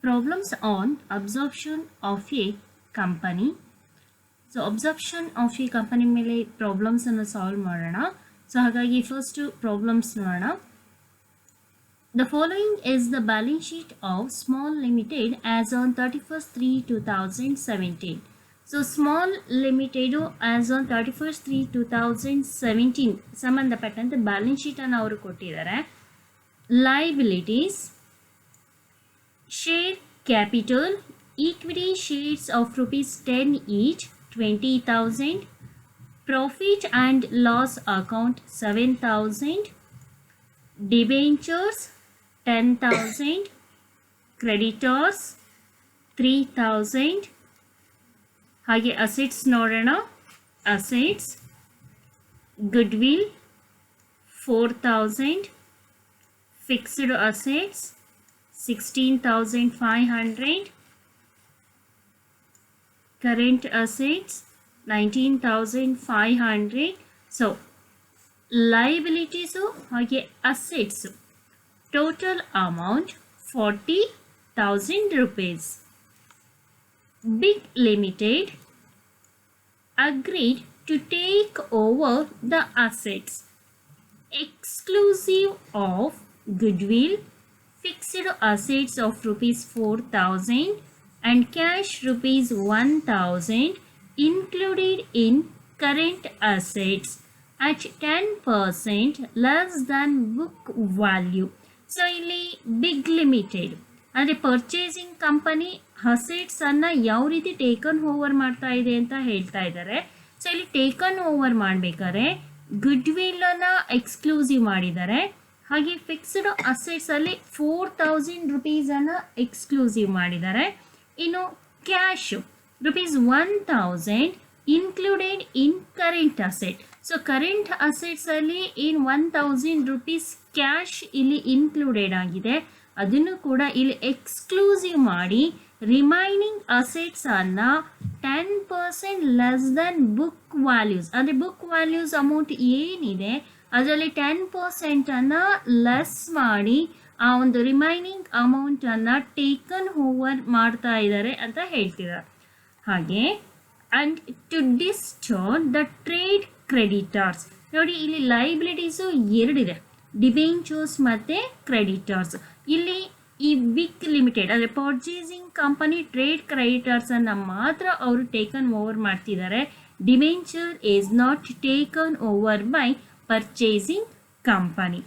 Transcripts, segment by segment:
Problems on absorption of a company. So absorption of a company ಮೇಲೆ problems ಅನ್ನು solve ಮಾಡೋಣ. So ಹಾಗಾಗಿ first problems ನೋಡೋಣ. The following is the balance sheet of Small Limited as on 31st/3/2017. So Small Limited as on 31st/3/2017 ಸಂಬಂಧಪಟ್ಟಂತೆ balance sheet ಅನ್ನು ಅವರು ಕೊಟ್ಟಿದ್ದಾರೆ. Liabilities, share capital, equity shares of ₹10 each, 20,000, profit and loss account 7,000, debentures 10,000, creditors 3,000. ಹಾಗೆ assets ನೋಡೋಣ. Assets goodwill 4,000, fixed assets 16,500, current assets 19,500. So liabilities ಹಾಗೆ assets total amount 40,000 rupees. Big Limited agreed to take over the assets exclusive of goodwill, fixed assets of ₹4,000 and cash ₹1,000 included in current assets at 10% less than book value. So ಇಲ್ಲಿ big limited ಅಂದರೆ purchasing company assets ಅನ್ನ ಯಾವ ರೀತಿ taken over ಮಾಡ್ತಾ ಇದೆ ಅಂತ ಹೇಳ್ತಾ ಇದ್ದಾರೆ. ಸೊ ಇಲ್ಲಿ ಟೇಕನ್ ಓವರ್ ಮಾಡಬೇಕಾದ್ರೆ ಗುಡ್ ವಿಲ್ ಅನ್ನ ಎಕ್ಸ್ಕ್ಲೂಸಿವ್ ಮಾಡಿದ್ದಾರೆ. ಹಾಗೆ ಫಿಕ್ಸ್ಡ್ ಅಸೆಟ್ಸ್ ಅಲ್ಲಿ 4,000 rupees ಅನ್ನ ಎಕ್ಸ್ಕ್ಲೂಸಿವ್ ಮಾಡಿದ್ದಾರೆ. ಇನ್ನು cash ₹1,000 included in current asset. So current assets ಅಲ್ಲಿ ಇನ್ 1,000 rupees ಕ್ಯಾಶ್ ಇಲ್ಲಿ ಇನ್ಕ್ಲೂಡೆಡ್ ಆಗಿದೆ. ಅದನ್ನು ಕೂಡ ಇಲ್ಲಿ ಎಕ್ಸ್ಕ್ಲೂಸಿವ್ ಮಾಡಿ ರಿಮೈನಿಂಗ್ ಅಸೆಟ್ಸ್ ಅನ್ನ 10% ಲೆಸ್ ದನ್ ಬುಕ್ ವ್ಯಾಲ್ಯೂಸ್ ಅಂದರೆ ಬುಕ್ ವ್ಯಾಲ್ಯೂಸ್ ಅಮೌಂಟ್ ಏನಿದೆ ಅದರಲ್ಲಿ 10% ಅನ್ನ ಲೆಸ್ ಮಾಡಿ ಆ ಒಂದು ರಿಮೈನಿಂಗ್ ಅಮೌಂಟ್ ಅನ್ನ ಟೇಕನ್ ಓವರ್ ಮಾಡ್ತಾ ಇದ್ದಾರೆ ಅಂತ ಹೇಳ್ತಿದ್ದಾರೆ. ಹಾಗೆ and to discharge the trade creditors. ನೋಡಿ ಇಲ್ಲಿ ಲೈಬಿಲಿಟೀಸು ಎರಡಿದೆ, ಡಿಬೆಂಚರ್ಸ್ ಮತ್ತು ಕ್ರೆಡಿಟರ್ಸ್. ಇಲ್ಲಿ ಈ ಬಿಗ್ ಲಿಮಿಟೆಡ್ ಅಂದರೆ ಪರ್ಚೇಸಿಂಗ್ ಕಂಪನಿ ಟ್ರೇಡ್ ಕ್ರೆಡಿಟರ್ಸ್ ಅನ್ನು ಮಾತ್ರ ಅವರು ಟೇಕನ್ ಓವರ್ ಮಾಡ್ತಿದ್ದಾರೆ. Debenture is not taken over by purchasing company.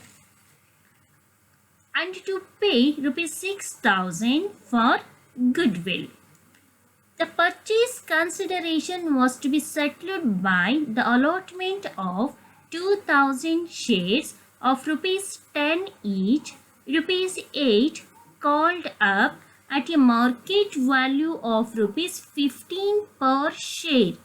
And to pay ₹6,000 for goodwill. The purchase consideration was to be settled by the allotment of 2,000 shares of ₹10 each, ₹8 called up at a market value of ₹15 per share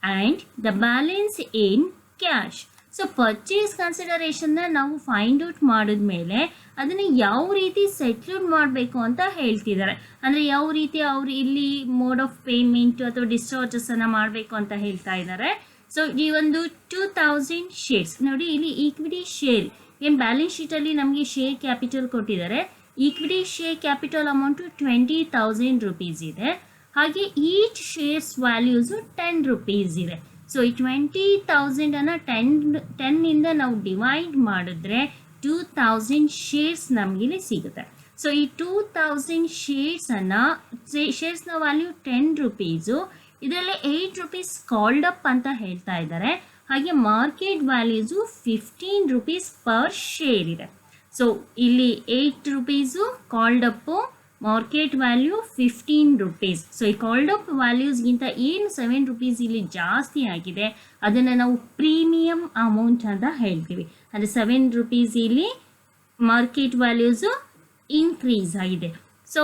and the balance in cash. So purchase ಕನ್ಸಿಡರೇಷನ್ನ ನಾವು find out ಮಾಡಿದ್ಮೇಲೆ ಅದನ್ನು ಯಾವ ರೀತಿ settled ಮಾಡಬೇಕು ಅಂತ ಹೇಳ್ತಿದ್ದಾರೆ. ಅಂದರೆ ಯಾವ ರೀತಿ ಅವರು ಇಲ್ಲಿ ಮೋಡ್ ಆಫ್ ಪೇಮೆಂಟ್ ಅಥವಾ ಡಿಸ್ಚಾರ್ಜಸನ್ನು ಮಾಡಬೇಕು ಅಂತ ಹೇಳ್ತಾ ಇದ್ದಾರೆ. ಸೊ ಈ ಒಂದು 2,000 ಶೇರ್ಸ್ ನೋಡಿ, ಇಲ್ಲಿ ಈಕ್ವಿಟಿ ಶೇರ್ ಏನು ಬ್ಯಾಲೆನ್ಸ್ ಶೀಟಲ್ಲಿ ನಮಗೆ ಶೇರ್ ಕ್ಯಾಪಿಟಲ್ ಕೊಟ್ಟಿದ್ದಾರೆ. Equity share capital amount 20,000 rupees ಇದೆ. ಹಾಗೆ ಈಚ್ ಶೇರ್ಸ್ ವ್ಯಾಲ್ಯೂಸು 10 rupees ಇದೆ. ಸೊ ಈ 20,000 ಅನ್ನು 10 ನಾವು ಡಿವೈಡ್ ಮಾಡಿದ್ರೆ 2,000 ಶೇರ್ಸ್ ನಮಗಿಲ್ಲಿ ಸಿಗುತ್ತೆ. ಸೊ ಈ 2,000 ಶೇರ್ಸ್ನ ವ್ಯಾಲ್ಯೂ 10 rupees. ಇದರಲ್ಲಿ 8 rupees ಕಾಲ್ಡ್ ಅಪ್ ಅಂತ ಹೇಳ್ತಾ ಇದ್ದಾರೆ. ಹಾಗೆ market values 15 rupees per share ಇದೆ. ಸೊ ಇಲ್ಲಿ 8 rupees called Appu, market value 15 rupees. So ಈ ಕಾಲ್ಡ್ ಅಪ್ ವ್ಯಾಲ್ಯೂಸ್ಗಿಂತ ಏನು 7 rupees ಇಲ್ಲಿ ಜಾಸ್ತಿ ಆಗಿದೆ ಅದನ್ನು ನಾವು ಪ್ರೀಮಿಯಂ ಅಮೌಂಟ್ ಅಂತ ಹೇಳ್ತೀವಿ. ಅಂದರೆ 7 rupees ಇಲ್ಲಿ ಮಾರ್ಕೆಟ್ ವ್ಯಾಲ್ಯೂಸು ಇನ್ಕ್ರೀಸ್ ಆಗಿದೆ. So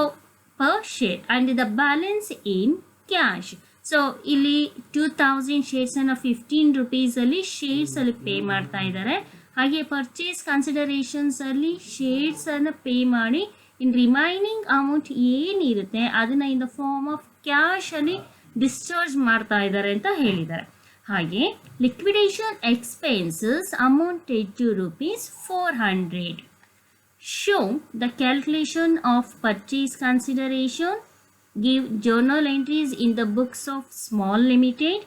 per share and the balance in cash. So ಇಲ್ಲಿ 2,000 ಶೇರ್ಸನ್ನು 15 rupees ಅಲ್ಲಿ ಶೇರ್ಸಲ್ಲಿ ಪೇ ಮಾಡ್ತಾ ಇದ್ದಾರೆ. ಹಾಗೆ ಪರ್ಚೇಸ್ ಕನ್ಸಿಡರೇಷನ್ಸಲ್ಲಿ ಶೇರ್ಸನ್ನು ಪೇ ಮಾಡಿ ಇನ್ ರಿಮೈನಿಂಗ್ ಅಮೌಂಟ್ ಏನಿರುತ್ತೆ ಅದನ್ನು ಇನ್ ದ ಫಾರ್ಮ್ ಆಫ್ ಕ್ಯಾಶಲ್ಲಿ ಡಿಸ್ಚಾರ್ಜ್ ಮಾಡ್ತಾ ಇದ್ದಾರೆ ಅಂತ ಹೇಳಿದ್ದಾರೆ. ಹಾಗೆ liquidation expenses amounted to ₹400. show the calculation of purchase consideration, give journal entries in the books of small limited,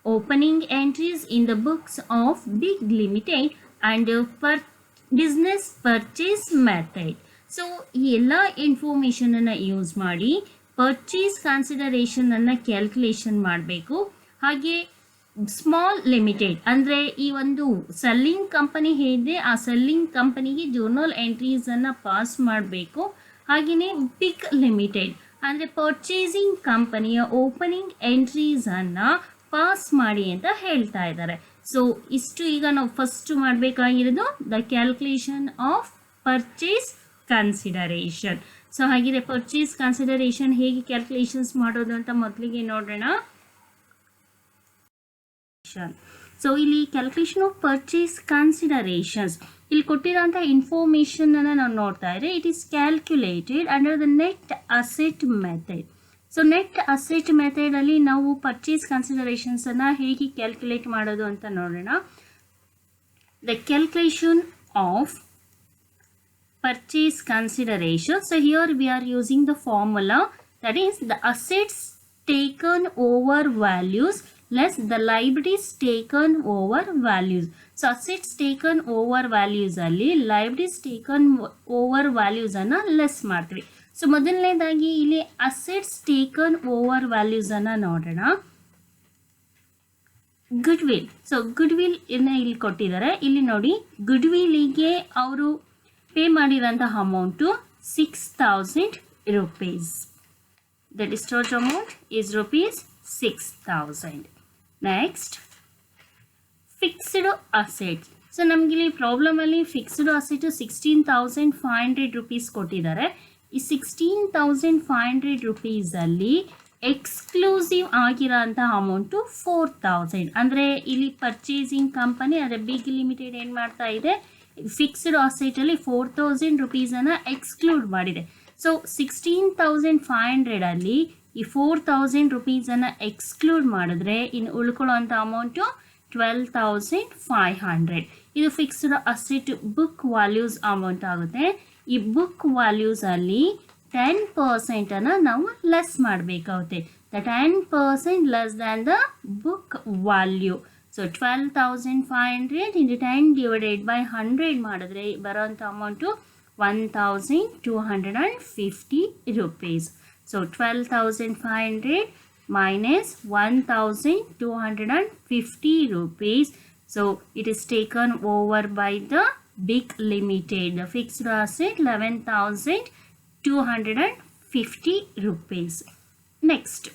opening entries in the books of big limited, and business purchase method. So ಈ ಎಲ್ಲ ಇನ್ಫಾರ್ಮೇಷನನ್ನು use ಮಾಡಿ purchase ಕನ್ಸಿಡರೇಷನನ್ನು calculation ಮಾಡಬೇಕು. ಹಾಗೆ small limited ಅಂದರೆ ಈ ಒಂದು selling company ಹೇಗಿದೆ ಆ ಸೆಲ್ಲಿಂಗ್ ಕಂಪನಿಗೆ ಜರ್ನಲ್ ಎಂಟ್ರೀಸನ್ನು ಪಾಸ್ ಮಾಡಬೇಕು. ಹಾಗೆಯೇ ಬಿಗ್ ಲಿಮಿಟೆಡ್ ಅಂದರೆ ಪರ್ಚೇಸಿಂಗ್ ಕಂಪನಿಯ ಓಪನಿಂಗ್ ಎಂಟ್ರೀಸನ್ನು ಪಾಸ್ ಮಾಡಿ ಅಂತ ಹೇಳ್ತಾ ಇದ್ದಾರೆ. ಸೊ ಇಷ್ಟು ಈಗ ನಾವು ಫಸ್ಟ್ ಮಾಡಬೇಕಾಗಿರೋದು the calculation of purchase consideration. So ಹಾಗಿದೆ ಪರ್ಚೇಸ್ ಕನ್ಸಿಡರೇಷನ್ ಹೇಗೆ ಕ್ಯಾಲ್ಕುಲೇಷನ್ಸ್ ಮಾಡೋದು ಅಂತ ಮೊದಲಿಗೆ ನೋಡೋಣ. ಸೊ ಇಲ್ಲಿ ಕ್ಯಾಲ್ಕುಲೇಷನ್ ಆಫ್ ಪರ್ಚೇಸ್ ಕನ್ಸಿಡರೇಷನ್ಸ್ ಇಲ್ಲಿ ಕೊಟ್ಟಿರೋಂಥ ಇನ್ಫಾರ್ಮೇಷನ್ ಅನ್ನು ನಾವು ನೋಡ್ತಾ ಇದ್ರೆ it is calculated under the net asset method. So net asset method ಅಲ್ಲಿ ನಾವು ಪರ್ಚೇಸ್ ಕನ್ಸಿಡರೇಷನ್ಸ್ ಅನ್ನ ಹೇಗೆ ಕ್ಯಾಲ್ಕುಲೇಟ್ ಮಾಡೋದು ಅಂತ ನೋಡೋಣ. The calculation of purchase consideration. So here we are using the formula, that is the assets taken over values less the liabilities taken over values. So assets taken over values ಅಲ್ಲಿ liabilities taken over values ಅನ್ನ less ಮಾಡ್ತೀವಿ. So ಮೊದಲನೇದಾಗಿ ಇಲ್ಲಿ assets taken over values ಅನ್ನ ನೋಡೋಣ. Good will. So good will ಇಲ್ಲಿ ಕೊಟ್ಟಿದ್ದಾರೆ. ಇಲ್ಲಿ ನೋಡಿ ಗುಡ್ ವಿಲ್ಗೆ ಅವರು pay ಮಾಡಿರೋಂತಹ amount 6,000 rupees. The discharge amount is rupees 6,000. Next, fixed assets. So ನಮಗಿಲ್ಲಿ ಪ್ರಾಬ್ಲಮಲ್ಲಿ ಫಿಕ್ಸ್ಡ್ ಅಸೆಟ್ 16,500 rupees ಕೊಟ್ಟಿದ್ದಾರೆ. ಈ 16,500 rupees ಅಲ್ಲಿ ಎಕ್ಸ್ಕ್ಲೂಸಿವ್ ಆಗಿರೋಂಥ ಅಮೌಂಟು 4,000. ಅಂದರೆ ಇಲ್ಲಿ ಪರ್ಚೇಸಿಂಗ್ ಕಂಪನಿ ಅಂದರೆ ಬಿಗ್ ಲಿಮಿಟೆಡ್ ಏನು ಮಾಡ್ತಾ ಇದೆ, ಫಿಕ್ಸ್ಡ್ ಅಸೆಟ್ ಅಲ್ಲಿ 4,000 rupeesಅನ್ನು ಎಕ್ಸ್ಕ್ಲೂಡ್ ಮಾಡಿದೆ. ಸೊ 16,500 ಅಲ್ಲಿ ಈ 4,000 rupeesಅನ್ನು ಎಕ್ಸ್ಕ್ಲೂಡ್ ಮಾಡಿದ್ರೆ ಇನ್ನು ಉಳ್ಕೊಳ್ಳೋಂಥ ಅಮೌಂಟು 12,500. ಇದು fixed asset book values amount ಆಗುತ್ತೆ. ಈ ಬುಕ್ ವ್ಯಾಲ್ಯೂಸ್ ಅಲ್ಲಿ 10% ಅನ್ನು ನಾವು ಲೆಸ್ ಮಾಡಬೇಕಾಗುತ್ತೆ. The 10% less than the book value. So 12,500 into 10 divided by 100 ಮಾಡಿದ್ರೆ ಬರೋಂಥ amount 1,250 rupees. So 12,500 minus 1,250 rupees. So it is taken over by the big limited. The fixed asset 11,250 rupees. Next,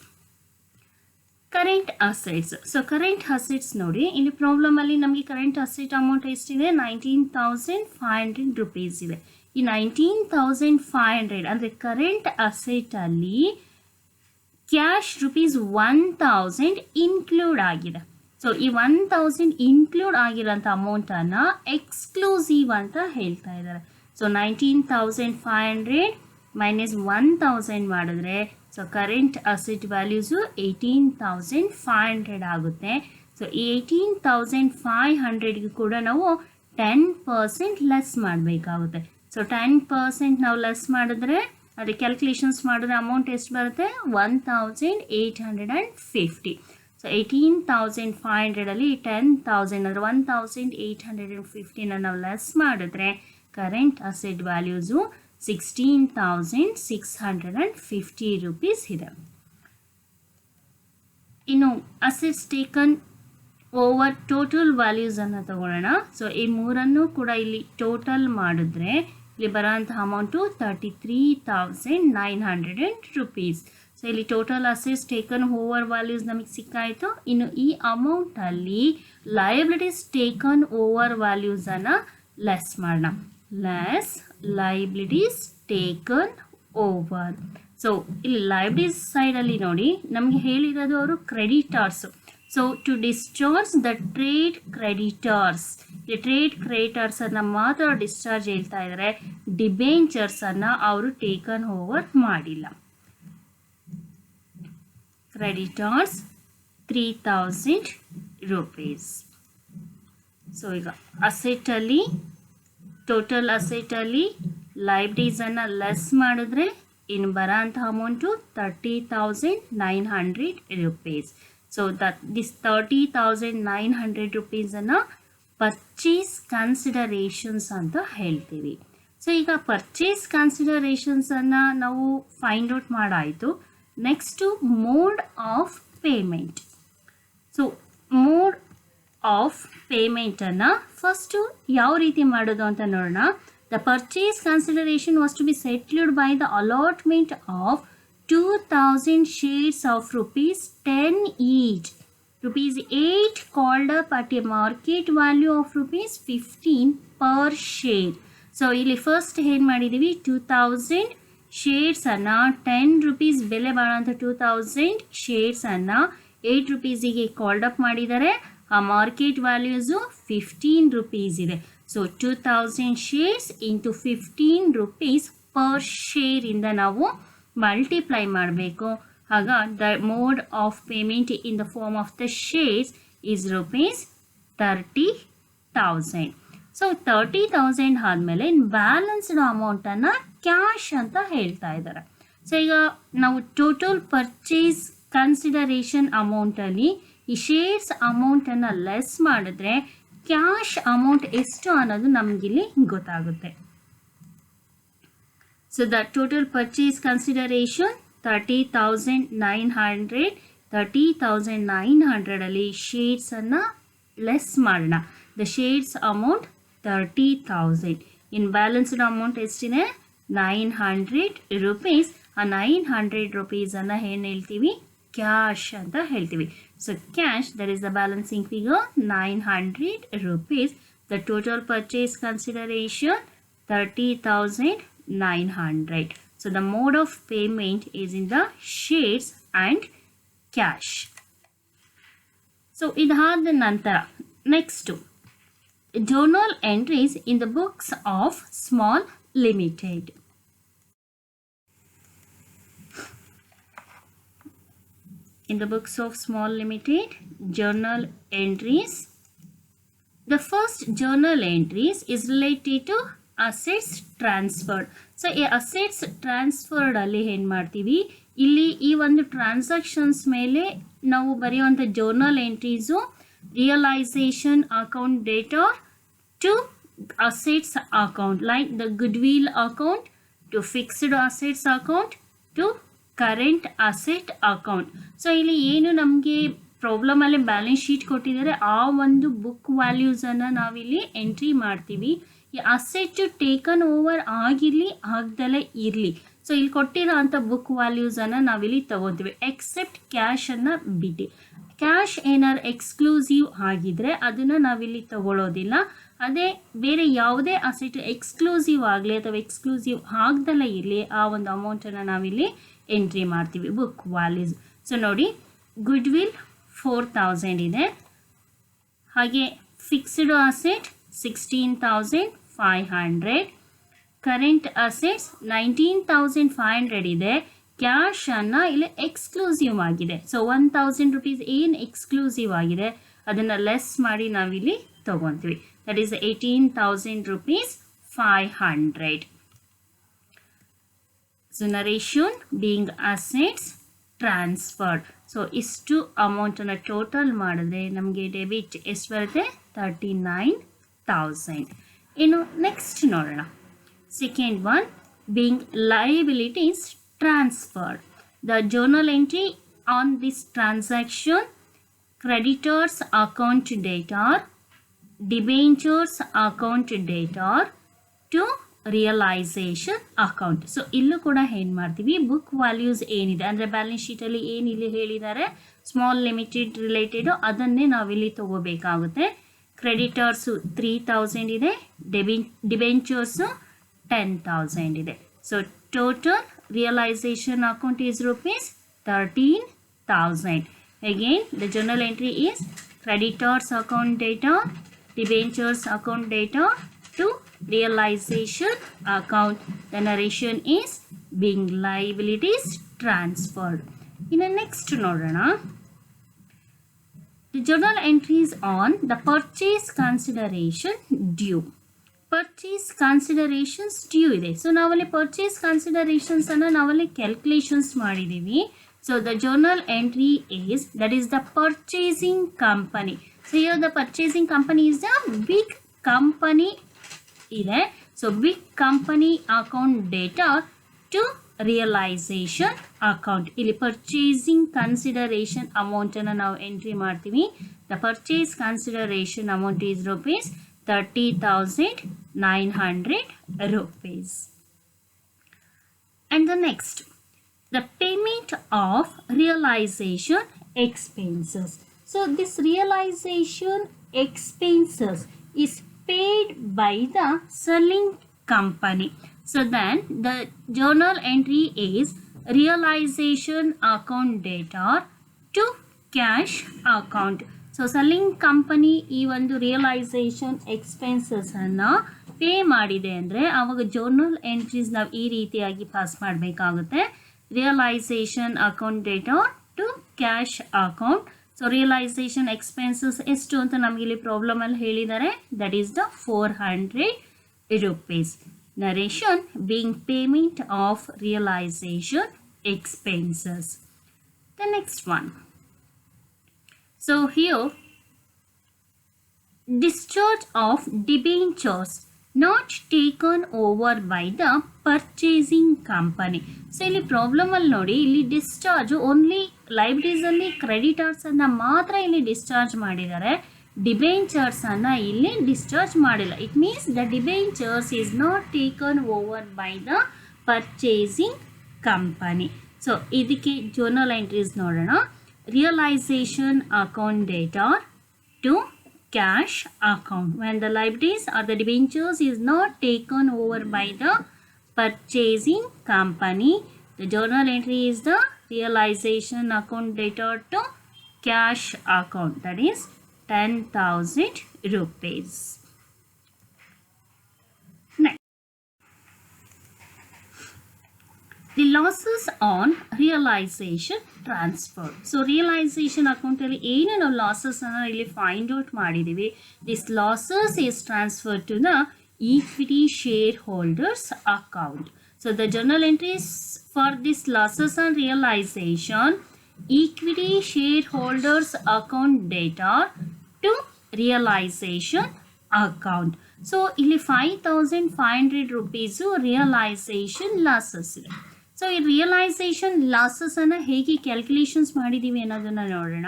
current assets. So current assets ನೋಡಿ ಇಲ್ಲಿ ಪ್ರಾಬ್ಲಮಲ್ಲಿ ನಮಗೆ current asset amount ಎಷ್ಟಿದೆ, 19,500 rupees ಇದೆ. ಈ 19,500 ಅಂದರೆ current ಅಸೆಟಲ್ಲಿ cash rupees 1,000 include ಆಗಿದೆ. So ಈ 1,000 include ಆಗಿರೋಂಥ ಅಮೌಂಟನ್ನು ಎಕ್ಸ್ಕ್ಲೂಸಿವ್ ಅಂತ ಹೇಳ್ತಾ ಇದ್ದಾರೆ. ಸೊ 19,500 ಮೈನಸ್ 1,000 ಮಾಡಿದ್ರೆ ಸೊ ಕರೆಂಟ್ ಅಸೆಟ್ ವ್ಯಾಲ್ಯೂಸು 18,500 ಆಗುತ್ತೆ. ಸೊ ಈ 18,500ಗೆ ಕೂಡ ನಾವು 10% ಲೆಸ್ ಮಾಡಬೇಕಾಗುತ್ತೆ. ಸೊ 10% ನಾವು ಲೆಸ್ ಮಾಡಿದ್ರೆ ಅದೇ ಕ್ಯಾಲ್ಕುಲೇಷನ್ಸ್ ಮಾಡಿದ್ರೆ ಅಮೌಂಟ್ ಎಷ್ಟು ಬರುತ್ತೆ, 1,850. ಸೊ 18,500 ಅಲ್ಲಿ 10,000 ಅಂದರೆ 1,850ನ ನಾವು ಲೆಸ್ ಮಾಡಿದ್ರೆ ಕರೆಂಟ್ ಅಸೆಟ್ ವ್ಯಾಲ್ಯೂಸು 16,650 rupees ಇದೆ. ಇನ್ನು ಅಸೆಟ್ಸ್ ಟೇಕನ್ ಓವರ್ ಟೋಟಲ್ ವ್ಯಾಲ್ಯೂಸನ್ನು ತಗೊಳ್ಳೋಣ. ಸೊ ಈ ಮೂರನ್ನು ಕೂಡ ಇಲ್ಲಿ ಟೋಟಲ್ ಮಾಡಿದ್ರೆ ಇಲ್ಲಿ ಬರೋಂಥ ಅಮೌಂಟು 33,900 rupees. ಸೊ ಇಲ್ಲಿ total assets taken over values ನಮಗೆ ಸಿಕ್ಕಾಯಿತು. ಇನ್ನು ಈ ಅಮೌಂಟಲ್ಲಿ ಲಯಬಿಲಿಟೀಸ್ ಟೇಕನ್ ಓವರ್ ವ್ಯಾಲ್ಯೂಸನ್ನು ಲೆಸ್ ಮಾಡೋಣ. Less liabilities taken over. So ಇಲ್ಲಿ ಲಯಬಿಲಿಟೀಸ್ ಸೈಡಲ್ಲಿ ನೋಡಿ ನಮಗೆ ಹೇಳಿರೋದು ಅವರು creditors. So to discharge the trade creditors, ಈ ಟ್ರೇಡ್ ಕ್ರೆಡಿಟರ್ಸನ್ನು ಮಾತ್ರ ಡಿಸ್ಚಾರ್ಜ್ ಹೇಳ್ತಾ ಇದ್ದಾರೆ. ಡಿಬೆಂಚರ್ಸನ್ನು ಅವರು ಟೇಕನ್ ಓವರ್ ಮಾಡಿಲ್ಲ. Creditors 3,000 rupees. ಸೊ ಈಗ ಅಸೆಟಲ್ಲಿ ಟೋಟಲ್ ಅಸೆಟಲ್ಲಿ ಲೈಬ್ರರೀಸನ್ನು ಲೆಸ್ ಮಾಡಿದ್ರೆ ಇನ್ನು ಬರೋ ಅಂಥ amount 30,900 rupees. So that this 30,900 rupeesನ್ನು ಪರ್ಚೇಸ್ ಕನ್ಸಿಡರೇಷನ್ಸ್ ಅಂತ ಹೇಳ್ತೀವಿ. ಸೊ ಈಗ ಪರ್ಚೇಸ್ ಕನ್ಸಿಡರೇಷನ್ಸನ್ನು ನಾವು ಫೈಂಡ್ ಔಟ್ ಮಾಡಾಯಿತು. Next mode of payment. So mode of ಪೇಮೆಂಟನ್ನು ಫಸ್ಟು ಯಾವ ರೀತಿ ಮಾಡೋದು ಅಂತ ನೋಡೋಣ. The purchase consideration was to be settled by the allotment of 2,000 shares of ₹10 each. ₹8 called up at a market value of ₹15 per share. So ಇಲ್ಲಿ first ಏನು ಮಾಡಿದ್ದೀವಿ, 2,000 ಶೇರ್ಸನ್ನು 10 rupees ಬೆಲೆ ಬಾಳೋಂಥ 2,000 ಶೇರ್ಸನ್ನು 8 rupeesಗೆ ಕಾಲ್ಡ್ ಅಪ್ ಮಾಡಿದ್ದಾರೆ. ಆ ಮಾರ್ಕೆಟ್ ವ್ಯಾಲ್ಯೂಸು 15 rupees ಇದೆ. So 2,000 shares into 15 rupees per ಶೇರಿಂದ ನಾವು multiply ಮಾಡಬೇಕು. ಆಗ the mode of payment in the form of the shares is ₹30,000. So 30,000 ಆದಮೇಲೆ ಬ್ಯಾಲೆನ್ಸ್ಡ್ ಅಮೌಂಟನ್ನು ಕ್ಯಾಶ್ ಅಂತ ಹೇಳ್ತಾ ಇದ್ದಾರೆ. ಸೊ ಈಗ ನಾವು ಟೋಟಲ್ ಪರ್ಚೇಸ್ ಕನ್ಸಿಡರೇಷನ್ ಅಮೌಂಟಲ್ಲಿ ಈ ಶೇರ್ಸ್ ಅಮೌಂಟನ್ನು ಲೆಸ್ ಮಾಡಿದ್ರೆ ಕ್ಯಾಶ್ ಅಮೌಂಟ್ ಎಷ್ಟು ಅನ್ನೋದು ನಮಗಿಲ್ಲಿ ಗೊತ್ತಾಗುತ್ತೆ. So the total purchase consideration 30,900. 30,900 ಅಲ್ಲಿ ಶೇರ್ಸನ್ನು ಲೆಸ್ ಮಾಡೋಣ. The shares amount 30,000. In balanced amount ಎಷ್ಟಿದೆ, 900 rupees. ಆ 900 rupeesನ್ನು ಏನು ಹೇಳ್ತೀವಿ, ಕ್ಯಾಶ್ ಅಂತ ಹೇಳ್ತೀವಿ. So cash, that is the balancing figure 900 rupees. The total purchase consideration 30,900. So the mode of payment is in the shares and cash. So ಇದಾದ ನಂತರ next journal entries in the books of Small Limited. In the books of Small Limited, journal entries. The first journal entries is related to assets transferred. So ಈ assets transferred ಅಲ್ಲಿ ಏನು ಮಾಡ್ತೀವಿ, ಇಲ್ಲಿ ಈ ಒಂದು transactions ಮೇಲೆ ನಾವು ಬರೆಯುವಂಥ journal entries realisation account data to assets account, like the goodwill account to fixed assets account to current asset account. So ಇಲ್ಲಿ ಏನು ನಮಗೆ ಪ್ರಾಬ್ಲಮಲ್ಲಿ ಬ್ಯಾಲೆನ್ಸ್ ಶೀಟ್ ಕೊಟ್ಟಿದ್ದಾರೆ, ಆ ಒಂದು ಬುಕ್ ವ್ಯಾಲ್ಯೂಸನ್ನು ನಾವಿಲ್ಲಿ ಎಂಟ್ರಿ ಮಾಡ್ತೀವಿ. ಈ ಅಸೆಟ್ ಟೇಕನ್ ಓವರ್ ಆಗಿರಲಿ ಆಗ್ದಲೇ ಇರಲಿ. ಸೊ ಇಲ್ಲಿ ಕೊಟ್ಟಿರೋ ಅಂಥ ಬುಕ್ ವ್ಯಾಲ್ಯೂಸನ್ನು ನಾವಿಲ್ಲಿ ತೊಗೊತೀವಿ, ಎಕ್ಸೆಪ್ಟ್ ಕ್ಯಾಶನ್ನು ಬಿಟ್ಟು. ಕ್ಯಾಶ್ ಏನಾರು ಎಕ್ಸ್ಕ್ಲೂಸಿವ್ ಆಗಿದ್ರೆ ಅದನ್ನು ನಾವಿಲ್ಲಿ ತಗೊಳ್ಳೋದಿಲ್ಲ. ಅದೇ ಬೇರೆ ಯಾವುದೇ ಅಸೆಟ್ ಎಕ್ಸ್ಕ್ಲೂಸಿವ್ ಆಗಲಿ ಅಥವಾ ಎಕ್ಸ್ಕ್ಲೂಸಿವ್ ಆಗ್ದಲೇ ಇರಲಿ, ಆ ಒಂದು ಅಮೌಂಟನ್ನು ನಾವಿಲ್ಲಿ ಎಂಟ್ರಿ ಮಾಡ್ತೀವಿ, ಬುಕ್ ವ್ಯಾಲ್ಯೂಸ್. ಸೊ ನೋಡಿ, ಗುಡ್ವಿಲ್ 4,000 ಇದೆ. ಹಾಗೆ ಫಿಕ್ಸ್ಡ್ ಅಸೆಟ್ 16,500. ಕರೆಂಟ್ ಅಸೆಟ್ಸ್ 19,500 ಇದೆ. ಕ್ಯಾಶನ್ನು ಇಲ್ಲಿ ಎಕ್ಸ್ಕ್ಲೂಸಿವ್ ಆಗಿದೆ. ಸೊ 1,000 rupees ಏನು ಎಕ್ಸ್ಕ್ಲೂಸಿವ್ ಆಗಿದೆ ಅದನ್ನು ಲೆಸ್ ಮಾಡಿ ನಾವಿಲ್ಲಿ ತೊಗೊತೀವಿ. That is 18,000 rupees 500. So narration being assets transferred. So ಇಷ್ಟು ಅಮೌಂಟನ್ನು ಟೋಟಲ್ ಮಾಡಿದ್ರೆ ನಮಗೆ ಡೆಬಿಟ್ ಎಷ್ಟು ಬರುತ್ತೆ, 39,000. ಇನ್ನು ನೆಕ್ಸ್ಟ್ ನೋಡೋಣ. Second one, being liabilities transferred. The journal entry on this transaction: creditors account data, debentures account data to realisation account. So ಇಲ್ಲೂ ಕೂಡ ಏನು ಮಾಡ್ತೀವಿ, ಬುಕ್ ವ್ಯಾಲ್ಯೂಸ್ ಏನಿದೆ ಅಂದರೆ ಬ್ಯಾಲೆನ್ಸ್ ಶೀಟಲ್ಲಿ ಏನಿಲ್ಲಿ ಹೇಳಿದ್ದಾರೆ ಸ್ಮಾಲ್ ಲಿಮಿಟೆಡ್ ರಿಲೇಟೆಡು ಅದನ್ನೇ ನಾವಿಲ್ಲಿ ತಗೋಬೇಕಾಗುತ್ತೆ. ಕ್ರೆಡಿಟರ್ಸು 3,000 ಇದೆ, ಡಿಬೆಂಚರ್ಸು 10,000 ಇದೆ. So total realisation account is ₹13,000. Again, the journal entry is creditors account data, debentures account data to realization account. The narration is being liabilities transferred. In the next nodana, the journal entries on the purchase consideration due. Purchase considerations due ಇದೆ. So ನಾವಲ್ಲಿ purchase considerations ಅನ್ನು ನಾವಲ್ಲಿ calculations ಮಾಡಿದ್ದೀವಿ. So the journal entry is that is the purchasing company. So here the purchasing company is the big company ಇದೆ. So big company account data to realisation account. ಇಲ್ಲಿ purchasing consideration ಅಮೌಂಟನ್ನು ನಾವು entry ಮಾಡ್ತೀವಿ. The purchase consideration amount is rupees 30,900 rupees. And the next, the payment of realization expenses. So this realization expenses is paid by the selling company. So then the journal entry is realization account data to cash account. So selling company ಈ ಒಂದು realisation ಎಕ್ಸ್ಪೆನ್ಸಸನ್ನು pay ಮಾಡಿದೆ ಅಂದರೆ ಆವಾಗ journal entries ನಾವು ಈ ರೀತಿಯಾಗಿ pass ಮಾಡಬೇಕಾಗುತ್ತೆ. Realisation account data to cash account. So realisation expenses ಎಷ್ಟು ಅಂತ ನಮಗೆ ಇಲ್ಲಿ ಪ್ರಾಬ್ಲಮಲ್ಲಿ ಹೇಳಿದ್ದಾರೆ. That is the 400 rupees. Narration being payment of realization expenses. The next one. So here, discharge of debentures not taken over by the purchasing company. So ಇಲ್ಲಿ problem ಅಲ್ಲಿ ನೋಡಿ, ಇಲ್ಲಿ ಡಿಸ್ಚಾರ್ಜ್ ಓನ್ಲಿ ಲೈಬ್ರರೀಸ್ ಅಲ್ಲಿ ಕ್ರೆಡಿಟರ್ಸ್ ಅನ್ನ ಮಾತ್ರ ಇಲ್ಲಿ discharge ಮಾಡಿದ್ದಾರೆ. Debentures ಅನ್ನ ಇಲ್ಲಿ ಡಿಸ್ಚಾರ್ಜ್ ಮಾಡಿಲ್ಲ. It means the debentures is not taken over by the purchasing company. So ಇದಕ್ಕೆ ಜರ್ನಲ್ ಎಂಟ್ರೀಸ್ ನೋಡೋಣ. Realization account data to cash account. When the liabilities or the debentures is not taken over by the purchasing company, the journal entry is the realization account data to cash account. That is 10,000 rupees. The losses on realization transfer. So realization account ಅಲ್ಲಿ ಏನು ನಾವು losses ಅನ್ನು ಇಲ್ಲಿ find out ಮಾಡಿದ್ದೀವಿ. This losses is transfer to the equity shareholders account. So the journal entries for this losses on realisation equity shareholders account data to realisation account. So ಇಲ್ಲಿ 5,500 rupees realisation losses ಇದೆ. So ಈ realisation ಲಾಸಸನ್ನು ಹೇಗೆ calculations ಮಾಡಿದ್ದೀವಿ ಅನ್ನೋದನ್ನು ನೋಡೋಣ.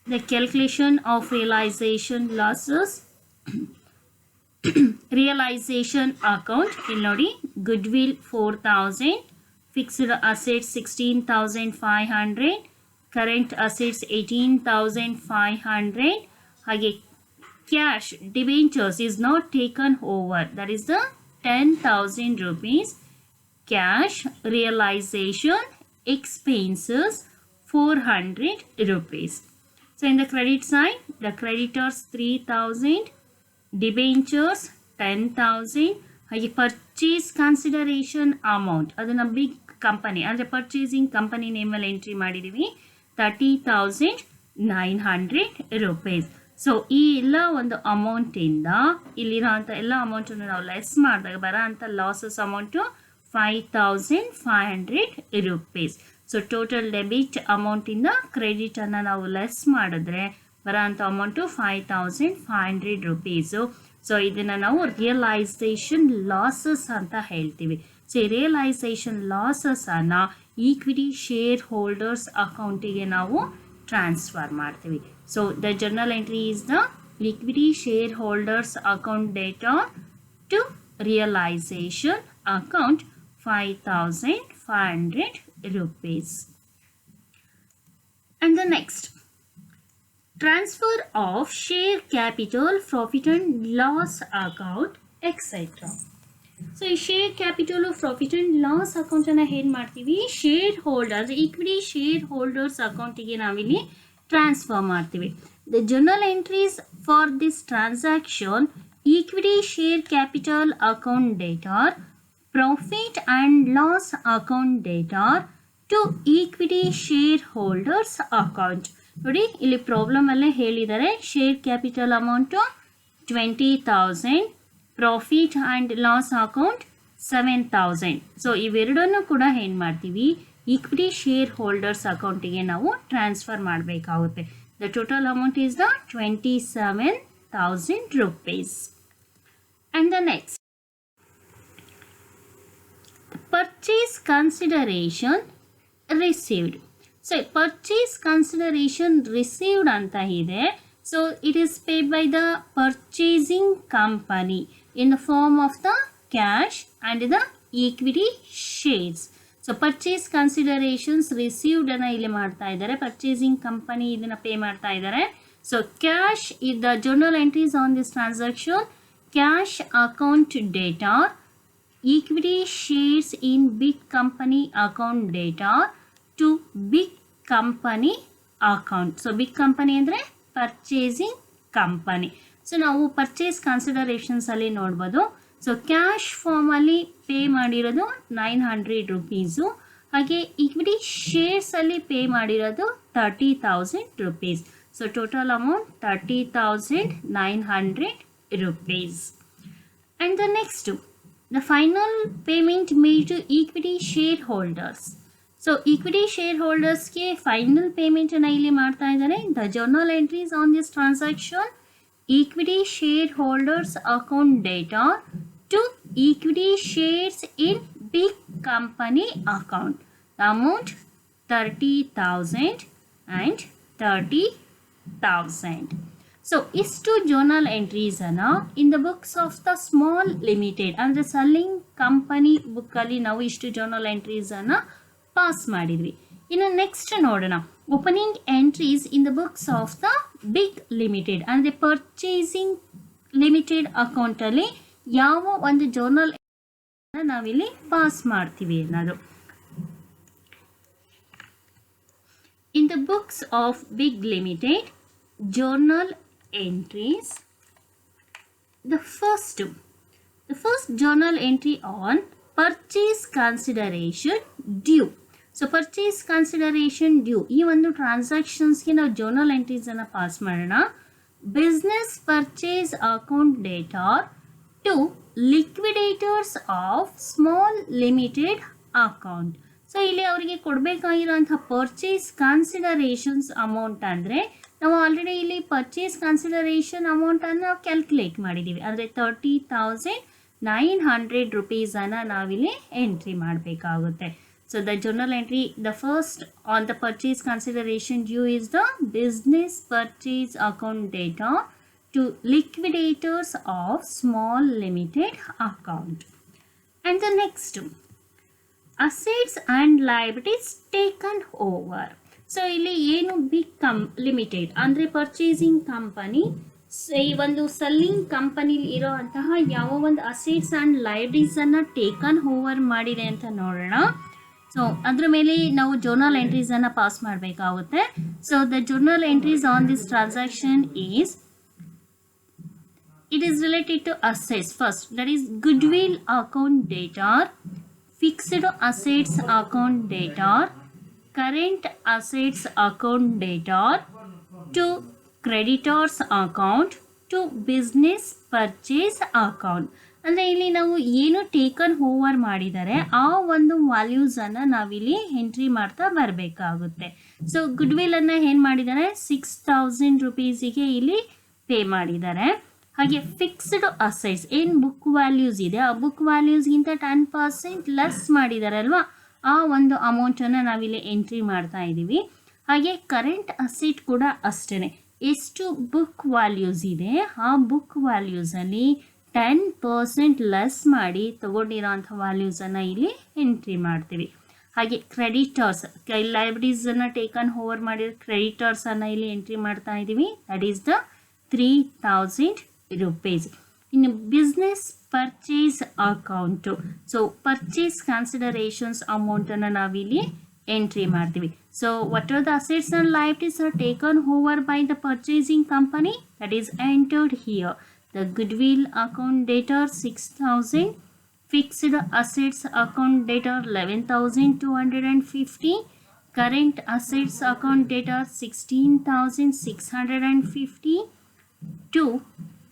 The calculation of realisation losses. Realisation account ಇಲ್ಲಿ ನೋಡಿ, goodwill 4,000, fixed assets 16,500, current assets 18,500, ಹಾಗೆ cash debentures is not taken over, that is the 10,000 rupees. Cash realization expenses 400 rupees. So in the credit side, the creditors 3,000, debentures 10,000, ಹಾಗೆ purchase consideration amount ಅದನ್ನು big company ಅಂದರೆ purchasing company ನೇಮಲ್ಲಿ entry ಮಾಡಿದ್ದೀವಿ 30,900 rupees. So ಈ ಎಲ್ಲ ಒಂದು ಅಮೌಂಟಿಂದ ಇಲ್ಲಿರೋಂಥ ಎಲ್ಲ ಅಮೌಂಟನ್ನು ನಾವು ಲೆಸ್ ಮಾಡಿದಾಗ ಬರೋ ಅಂಥ losses amount 5,500 rupees. So total debit ಅಮೌಂಟಿಂದ ಕ್ರೆಡಿಟನ್ನು ನಾವು ಲೆಸ್ ಮಾಡಿದ್ರೆ ಬರೋ ಅಂಥ ಅಮೌಂಟು 5,500 rupees. ಸೊ ಇದನ್ನು ನಾವು ರಿಯಲೈಸೇಷನ್ ಲಾಸಸ್ ಅಂತ ಹೇಳ್ತೀವಿ. ಸೊ ಈ ರಿಯಲೈಸೇಷನ್ ಲಾಸಸನ್ನು ಈಕ್ವಿಟಿ ಶೇರ್ ಹೋಲ್ಡರ್ಸ್ ಅಕೌಂಟಿಗೆ ನಾವು ಟ್ರಾನ್ಸ್ಫರ್ ಮಾಡ್ತೀವಿ. So the journal entry is the equity shareholders account data to realisation account 5,500 rupees. And the next, transfer of share capital, profit and loss account, etc. So share capital profit and loss account ಅನ್ನು ಏನು ಮಾಡ್ತೀವಿ, share holders equity shareholders ಅಕೌಂಟಿಗೆ ನಾವಿಲ್ಲಿ transfer ಮಾಡ್ತೀವಿ. The journal entries for this transaction equity share capital account data, profit and loss account data to equity shareholders account. ನೋಡಿ ಇಲ್ಲಿ problem ಅಲ್ಲೇ ಹೇಳಿದ್ದಾರೆ share capital amount 20,000, profit and loss account 7,000. So ಇವೆರಡನ್ನು ಕೂಡ ಏನು ಮಾಡ್ತೀವಿ, ಈಕ್ವಿಟಿ ಶೇರ್ ಹೋಲ್ಡರ್ಸ್ ಅಕೌಂಟಿಗೆ ನಾವು ಟ್ರಾನ್ಸ್ಫರ್ ಮಾಡಬೇಕಾಗುತ್ತೆ. The total amount is the 27,000 rupees. And the next, purchase consideration received. So purchase consideration received ಅಂತ ಇದೆ. So it is paid by the purchasing company in the form of the cash and the equity shares. So purchase considerations received ಅನ್ನ ಇಲ್ಲಿ ಮಾಡ್ತಾ ಇದ್ದಾರೆ. Purchasing company ಇದನ್ನ pay ಮಾಡ್ತಾ ಇದ್ದಾರೆ. So cash is the journal entries on this transaction. Cash account data, equity shares in big company account data to big company account. So big company ಅಂದರೆ purchasing company. So ನಾವು purchase considerations ಅಲ್ಲಿ ನೋಡ್ಬೋದು. So cash ಫಾರ್ಮಲ್ಲಿ pay ಮಾಡಿರೋದು 900 rupees. ಹಾಗೆ equity shares ಅಲ್ಲಿ pay ಮಾಡಿರೋದು 30,000 rupees. So total amount 30,900 rupees. And the next, the final payment made to equity shareholders. So equity shareholders ಗೆ final payment ಅನ್ನ ಇಲ್ಲಿ ಮಾಡ್ತಾ ಇದ್ದಾರೆ. The journal entries on this transaction, equity shareholders account data to equity shares in big company account. The amount 30,000 and 30,000. So ಇಷ್ಟು journal ಎಂಟ್ರೀಸನ್ನು in the books of the small limited ಅಂದರೆ selling company ಬುಕ್ಕಲ್ಲಿ ನಾವು ಇಷ್ಟು journal ಎಂಟ್ರೀಸನ್ನು pass ಮಾಡಿದ್ವಿ. ಇನ್ನು next ನೋಡೋಣ, opening entries in the books of the big limited ಅಂದರೆ ಪರ್ಚೇಸಿಂಗ್ ಲಿಮಿಟೆಡ್ ಅಕೌಂಟಲ್ಲಿ ಯಾವ ಒಂದು ಜರ್ನಲ್ ನಾವಿಲ್ಲಿ ಪಾಸ್ ಮಾಡ್ತೀವಿ ಅನ್ನೋದು. In the books of big limited journal entries, the first journal entry on purchase consideration due. So purchase consideration due ಈ ಒಂದು ಟ್ರಾನ್ಸಾಕ್ಷನ್ಸ್ಗೆ ನಾವು journal entries ಅನ್ನು ಪಾಸ್ ಮಾಡೋಣ. business purchase account data to liquidators of small limited account. So ಇಲ್ಲಿ ಅವರಿಗೆ ಕೊಡಬೇಕಾಗಿರೋಂಥ purchase considerations amount ಅಂದರೆ ನಾವು already ಇಲ್ಲಿ ಪರ್ಚೇಸ್ ಕನ್ಸಿಡರೇಷನ್ ಅಮೌಂಟನ್ನು ನಾವು ಕ್ಯಾಲ್ಕುಲೇಟ್ ಮಾಡಿದ್ದೀವಿ. ಅಂದರೆ 30,900 rupees ನಾವಿಲ್ಲಿ ಎಂಟ್ರಿ ಮಾಡಬೇಕಾಗುತ್ತೆ. So the journal entry, the first on the purchase consideration due is the business purchase account data to liquidators of small limited account. And the next, assets and liabilities taken over. So ಇಲ್ಲಿ ಏನು big limited ಅಂದರೆ purchasing company ಈ ಒಂದು selling ಕಂಪನಿಲಿ ಇರೋ ಅಂತಹ ಯಾವ ಒಂದು ಅಸೆಟ್ಸ್ ಆ್ಯಂಡ್ ಲಯಬಿಲಿಟೀಸನ್ನು ಟೇಕನ್ ಓವರ್ ಮಾಡಿದೆ ಅಂತ ನೋಡೋಣ. ಸೊ ಅದ್ರ ಮೇಲೆ ನಾವು ಜರ್ನಲ್ ಎಂಟ್ರೀಸನ್ನು ಪಾಸ್ ಮಾಡಬೇಕಾಗುತ್ತೆ. So the journal entries on this transaction is, it is related to assets. First, that is goodwill account data, fixed assets account data, current assets account data to creditors account to business purchase account. ಅಂದರೆ ಇಲ್ಲಿ ನಾವು ಏನು taken over ಮಾಡಿದ್ದಾರೆ ಆ ಒಂದು ವ್ಯಾಲ್ಯೂಸನ್ನು ನಾವಿಲ್ಲಿ entry ಮಾಡ್ತಾ ಬರಬೇಕಾಗುತ್ತೆ. ಸೊ ಗುಡ್ವಿಲ್ಲನ್ನು ಏನು ಮಾಡಿದ್ದಾರೆ, 6,000 rupeesಗೆ ಇಲ್ಲಿ ಪೇ ಮಾಡಿದ್ದಾರೆ. ಹಾಗೆ ಫಿಕ್ಸ್ಡ್ ಅಸೆಟ್ಸ್ ಏನು ಬುಕ್ ವ್ಯಾಲ್ಯೂಸ್ ಇದೆ ಆ ಬುಕ್ ವ್ಯಾಲ್ಯೂಸ್ಗಿಂತ 10% ಲೆಸ್ ಮಾಡಿದ್ದಾರೆ ಅಲ್ವಾ, ಆ ಒಂದು ಅಮೌಂಟನ್ನು ನಾವಿಲ್ಲಿ ಎಂಟ್ರಿ ಮಾಡ್ತಾ ಇದ್ದೀವಿ. ಹಾಗೆ ಕರೆಂಟ್ ಅಸೆಟ್ ಕೂಡ ಅಷ್ಟೇ, ಎಷ್ಟು ಬುಕ್ ವ್ಯಾಲ್ಯೂಸ್ ಇದೆ ಆ ಬುಕ್ ವ್ಯಾಲ್ಯೂಸಲ್ಲಿ 10% ಲೆಸ್ ಮಾಡಿ ತೊಗೊಂಡಿರೋಂಥ ವ್ಯಾಲ್ಯೂಸನ್ನು ಇಲ್ಲಿ ಎಂಟ್ರಿ ಮಾಡ್ತೀವಿ. ಹಾಗೆ ಕ್ರೆಡಿಟರ್ಸ್, ಲಯಬಿಲಿಟೀಸನ್ನು ಟೇಕನ್ ಓವರ್ ಮಾಡಿರೋ ಕ್ರೆಡಿಟರ್ಸನ್ನು ಇಲ್ಲಿ ಎಂಟ್ರಿ ಮಾಡ್ತಾ ಇದ್ದೀವಿ. That is the 3,000 rupees. ಇನ್ನು business purchase account, so purchase considerations ಅಮೌಂಟನ್ನು ನಾವಿಲ್ಲಿ ಎಂಟ್ರಿ ಮಾಡ್ತೀವಿ. So what are the assets and liabilities are taken over by the purchasing company, that is entered here. The goodwill account data 6,000, fixed assets account data 11,250, current assets account data 16,650 to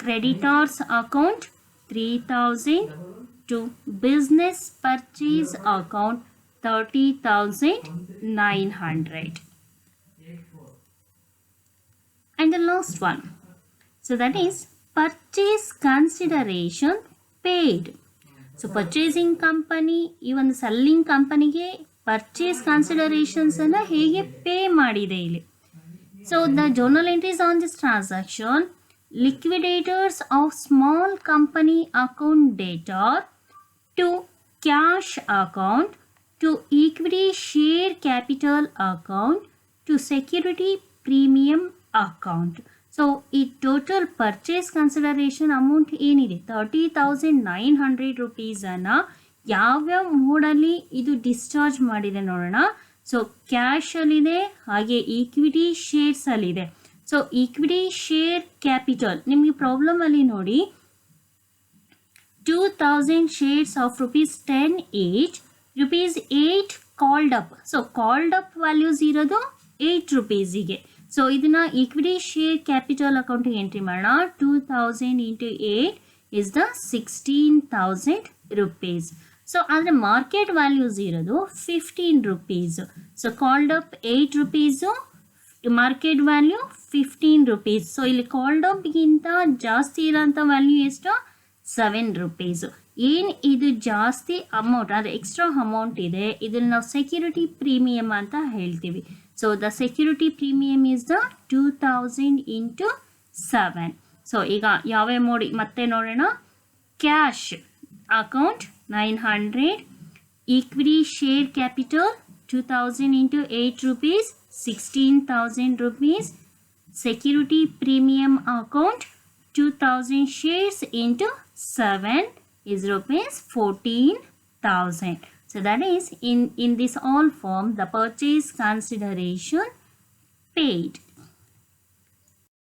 creditors account 3000, to business purchase account 30,900. And the last one, so that is purchase consideration paid. So purchasing company, even selling company ಗೆ purchase considerations ಅನ್ನ ಹೇಗೆ pay ಮಾಡಿದೆ ಇಲ್ಲಿ. So the journal entries on this transaction: liquidators of small company account debtor to cash account to equity share capital account to security premium account. So ಈ total purchase consideration amount ಏನಿದೆ 30,900 ರುಪೀಸನ್ನು ಯಾವ್ಯಾವ ಮೋಡಲ್ಲಿ ಇದು discharge ಮಾಡಿದೆ ನೋಡೋಣ. So ಕ್ಯಾಶಲ್ಲಿದೆ, ಹಾಗೆ equity ಶೇರ್ಸಲ್ಲಿದೆ. So equity share capital ನಿಮಗೆ ಪ್ರಾಬ್ಲಮಲ್ಲಿ ನೋಡಿ 2000 shares of ₹10 each, ₹8 called up. So called up values ಇರೋದು 8 ರುಪೀಸಿಗೆ. ಸೊ ಇದನ್ನ ಈಕ್ವಿಟಿ ಶೇರ್ ಕ್ಯಾಪಿಟಲ್ ಅಕೌಂಟಿಗೆ ಎಂಟ್ರಿ ಮಾಡೋಣ. 2000 into 8 is the 16,000 rupees. So ಆದರೆ ಮಾರ್ಕೆಟ್ ವ್ಯಾಲ್ಯೂಸ್ ಇರೋದು 15 rupees. So called up 8 rupees, market value 15 rupees. So ಇಲ್ಲಿ ಕಾಲ್ಡ್ ಅಪ್ಗಿಂತ ಜಾಸ್ತಿ ಇರೋಂಥ value ಎಷ್ಟು? 7 rupees. ಏನು ಇದು ಜಾಸ್ತಿ ಅಮೌಂಟ್ ಅಂದರೆ ಎಕ್ಸ್ಟ್ರಾ ಅಮೌಂಟ್ ಇದೆ, ಇದನ್ನು ನಾವು ಸೆಕ್ಯೂರಿಟಿ ಪ್ರೀಮಿಯಮ್ ಅಂತ ಹೇಳ್ತೀವಿ. So the security premium is the 2000 into 7. So ಈಗ ಯಾವ್ಯಾವ ನೋಡಿ ಮತ್ತೆ ನೋಡೋಣ. Cash account 900, equity share capital 2000 into 8 rupees, 16,000 rupees. Security premium account 2000 shares into 7 is rupees 14,000. So that is in this all form the purchase consideration paid.